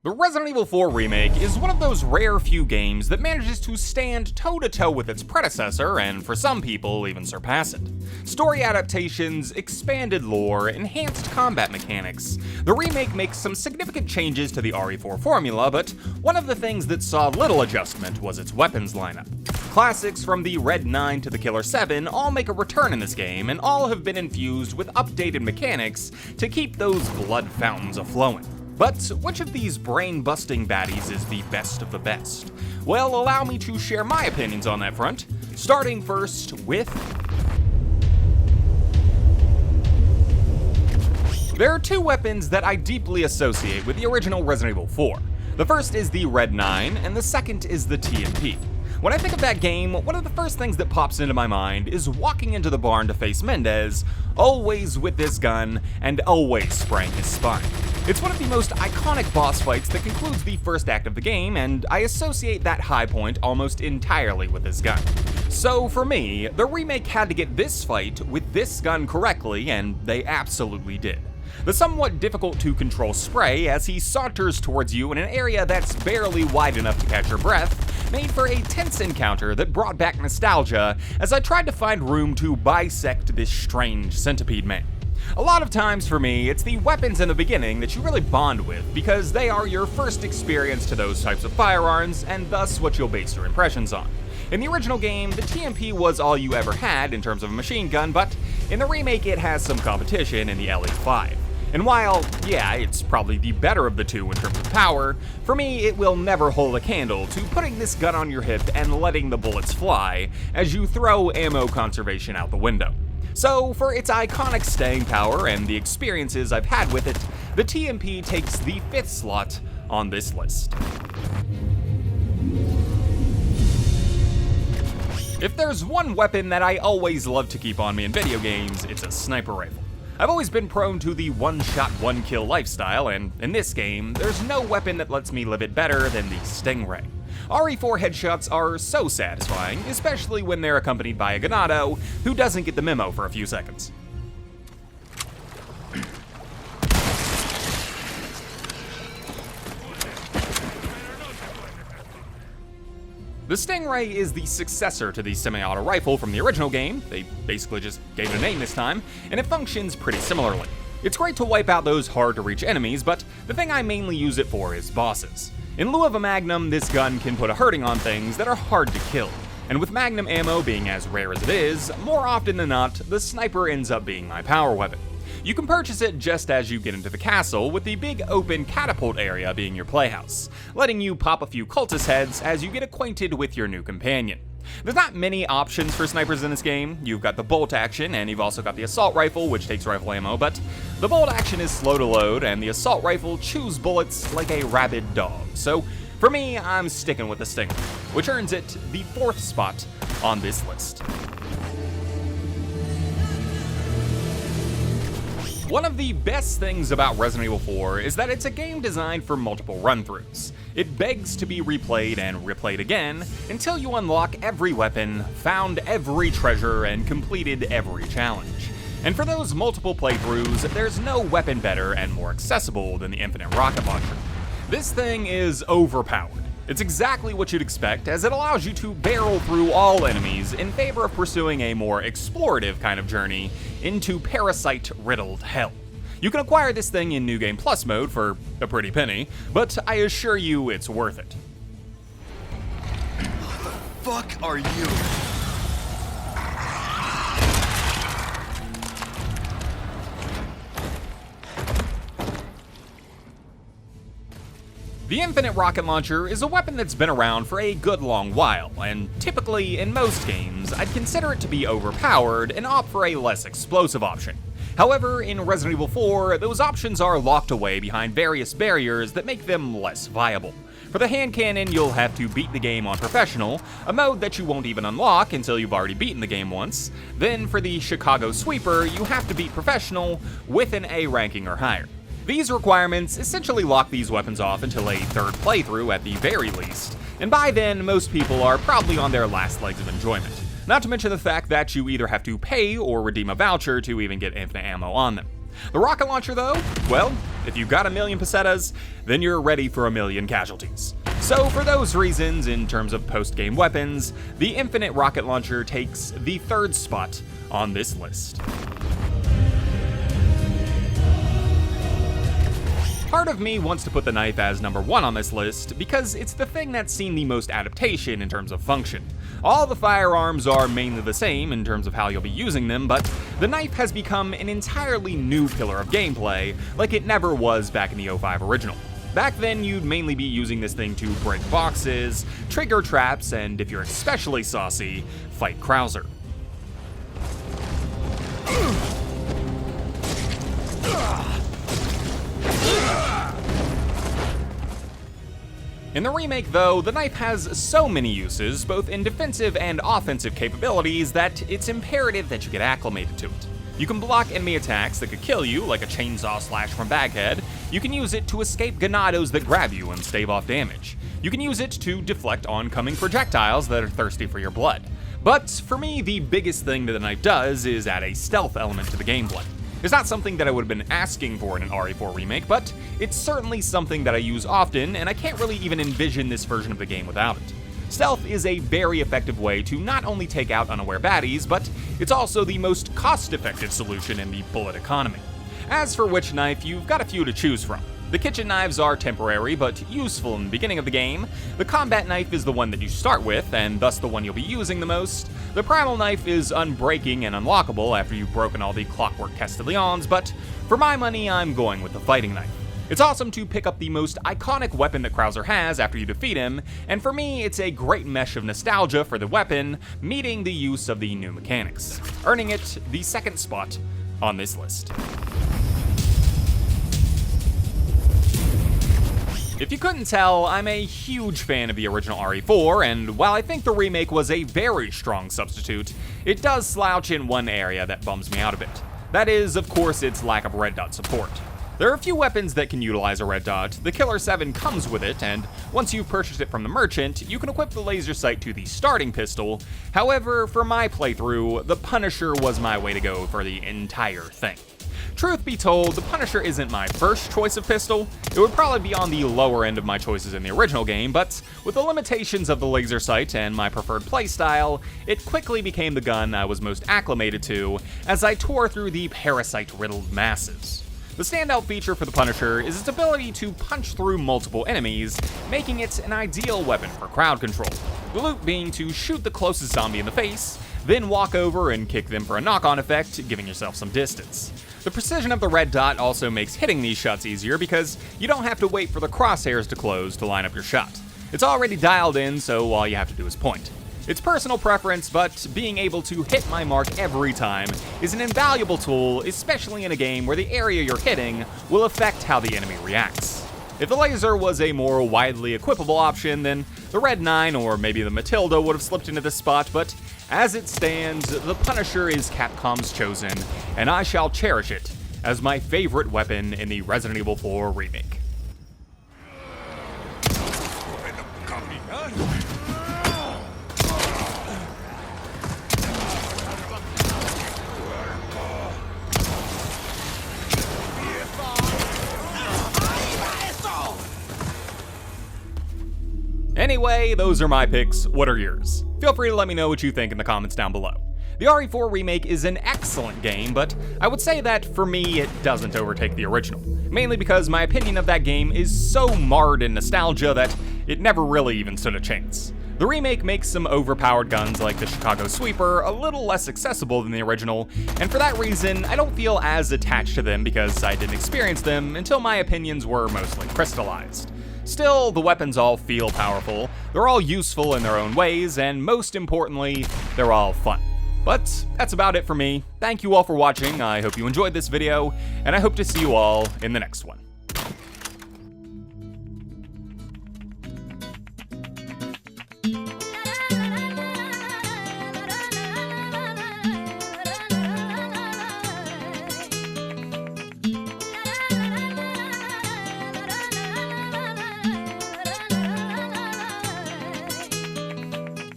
The Resident Evil 4 Remake is one of those rare few games that manages to stand toe-to-toe with its predecessor, and for some people, even surpass it. Story adaptations, expanded lore, enhanced combat mechanics. The remake makes some significant changes to the RE4 formula, but one of the things that saw little adjustment was its weapons lineup. Classics from the Red 9 to the Killer 7 all make a return in this game, and all have been infused with updated mechanics to keep those blood fountains a-flowin'. But which of these brain-busting baddies is the best of the best? Well, allow me to share my opinions on that front, starting first with... There are two weapons that I deeply associate with the original Resident Evil 4. The first is the Red 9, and the second is the TMP. When I think of that game, one of the first things that pops into my mind is walking into the barn to face Mendez, always with this gun, and always spraying his spine. It's one of the most iconic boss fights that concludes the first act of the game, and I associate that high point almost entirely with this gun. So for me, the remake had to get this fight with this gun correctly, and they absolutely did. The somewhat difficult to control spray as he saunters towards you in an area that's barely wide enough to catch your breath made for a tense encounter that brought back nostalgia as I tried to find room to bisect this strange centipede man. A lot of times for me, it's the weapons in the beginning that you really bond with because they are your first experience to those types of firearms and thus what you'll base your impressions on. In the original game, the TMP was all you ever had in terms of a machine gun, but in the remake it has some competition in the LE5. And while, yeah, it's probably the better of the two in terms of power, for me it will never hold a candle to putting this gun on your hip and letting the bullets fly as you throw ammo conservation out the window. So, for its iconic staying power and the experiences I've had with it, the TMP takes the 5th slot on this list. If there's one weapon that I always love to keep on me in video games, it's a sniper rifle. I've always been prone to the one-shot, one-kill lifestyle, and in this game, there's no weapon that lets me live it better than the Stingray. RE4 headshots are so satisfying, especially when they're accompanied by a Ganado who doesn't get the memo for a few seconds. The Stingray is the successor to the semi-auto rifle from the original game. They basically just gave it a name this time, and it functions pretty similarly. It's great to wipe out those hard-to-reach enemies, but the thing I mainly use it for is bosses. In lieu of a Magnum, this gun can put a hurting on things that are hard to kill. And with Magnum ammo being as rare as it is, more often than not, the sniper ends up being my power weapon. You can purchase it just as you get into the castle, with the big open catapult area being your playhouse, letting you pop a few cultist heads as you get acquainted with your new companion. There's not many options for snipers in this game. You've got the bolt action, and you've also got the assault rifle, which takes rifle ammo, but the bolt action is slow to load, and the assault rifle chews bullets like a rabid dog. So, for me, I'm sticking with the Stinger, which earns it the 4th spot on this list. One of the best things about Resident Evil 4 is that it's a game designed for multiple run-throughs. It begs to be replayed and replayed again until you unlock every weapon, found every treasure, and completed every challenge. And for those multiple playthroughs, there's no weapon better and more accessible than the Infinite Rocket Launcher. This thing is overpowered. It's exactly what you'd expect, as it allows you to barrel through all enemies in favor of pursuing a more explorative kind of journey into parasite-riddled hell. You can acquire this thing in New Game Plus mode for a pretty penny, but I assure you it's worth it. What the fuck are you? The Infinite Rocket Launcher is a weapon that's been around for a good long while, and typically, in most games, I'd consider it to be overpowered and opt for a less explosive option. However, in Resident Evil 4, those options are locked away behind various barriers that make them less viable. For the hand cannon, you'll have to beat the game on Professional, a mode that you won't even unlock until you've already beaten the game once. Then for the Chicago Sweeper, you have to beat Professional with an A ranking or higher. These requirements essentially lock these weapons off until a 3rd playthrough at the very least, and by then most people are probably on their last legs of enjoyment. Not to mention the fact that you either have to pay or redeem a voucher to even get infinite ammo on them. The rocket launcher though, well, if you've got 1,000,000 pesetas, then you're ready for 1,000,000 casualties. So for those reasons, in terms of post-game weapons, the infinite rocket launcher takes the 3rd spot on this list. Part of me wants to put the knife as number 1 on this list because it's the thing that's seen the most adaptation in terms of function. All the firearms are mainly the same in terms of how you'll be using them, but the knife has become an entirely new pillar of gameplay, like it never was back in the 05 original. Back then, you'd mainly be using this thing to break boxes, trigger traps, and if you're especially saucy, fight Krauser. In the remake though, the knife has so many uses, both in defensive and offensive capabilities, that it's imperative that you get acclimated to it. You can block enemy attacks that could kill you, like a chainsaw slash from Baghead. You can use it to escape ganados that grab you and stave off damage. You can use it to deflect oncoming projectiles that are thirsty for your blood. But for me, the biggest thing that the knife does is add a stealth element to the gameplay. It's not something that I would have been asking for in an RE4 remake, but it's certainly something that I use often, and I can't really even envision this version of the game without it. Stealth is a very effective way to not only take out unaware baddies, but it's also the most cost-effective solution in the bullet economy. As for which knife, you've got a few to choose from. The kitchen knives are temporary, but useful in the beginning of the game. The combat knife is the one that you start with, and thus the one you'll be using the most. The primal knife is unbreaking and unlockable after you've broken all the clockwork Castellans, but for my money, I'm going with the fighting knife. It's awesome to pick up the most iconic weapon that Krauser has after you defeat him, and for me, it's a great mesh of nostalgia for the weapon, meeting the use of the new mechanics, earning it the 2nd spot on this list. If you couldn't tell, I'm a huge fan of the original RE4, and while I think the remake was a very strong substitute, it does slouch in one area that bums me out a bit. That is, of course, its lack of red dot support. There are a few weapons that can utilize a red dot. The Killer 7 comes with it, and once you've purchased it from the merchant, you can equip the laser sight to the starting pistol. However, for my playthrough, the Punisher was my way to go for the entire thing. Truth be told, the Punisher isn't my first choice of pistol. It would probably be on the lower end of my choices in the original game, but with the limitations of the laser sight and my preferred playstyle, it quickly became the gun I was most acclimated to as I tore through the parasite-riddled masses. The standout feature for the Punisher is its ability to punch through multiple enemies, making it an ideal weapon for crowd control. The loop being to shoot the closest zombie in the face, then walk over and kick them for a knock-on effect, giving yourself some distance. The precision of the red dot also makes hitting these shots easier because you don't have to wait for the crosshairs to close to line up your shot. It's already dialed in, so all you have to do is point. It's personal preference, but being able to hit my mark every time is an invaluable tool, especially in a game where the area you're hitting will affect how the enemy reacts. If the laser was a more widely equipable option, then the Red 9 or maybe the Matilda would have slipped into this spot, but as it stands, the Punisher is Capcom's chosen, and I shall cherish it as my favorite weapon in the Resident Evil 4 remake. Anyway, those are my picks. What are yours? Feel free to let me know what you think in the comments down below. The RE4 remake is an excellent game, but I would say that for me it doesn't overtake the original, mainly because my opinion of that game is so marred in nostalgia that it never really even stood a chance. The remake makes some overpowered guns like the Chicago Sweeper a little less accessible than the original, and for that reason, I don't feel as attached to them because I didn't experience them until my opinions were mostly crystallized. Still, the weapons all feel powerful, they're all useful in their own ways, and most importantly, they're all fun. But that's about it for me. Thank you all for watching, I hope you enjoyed this video, and I hope to see you all in the next one.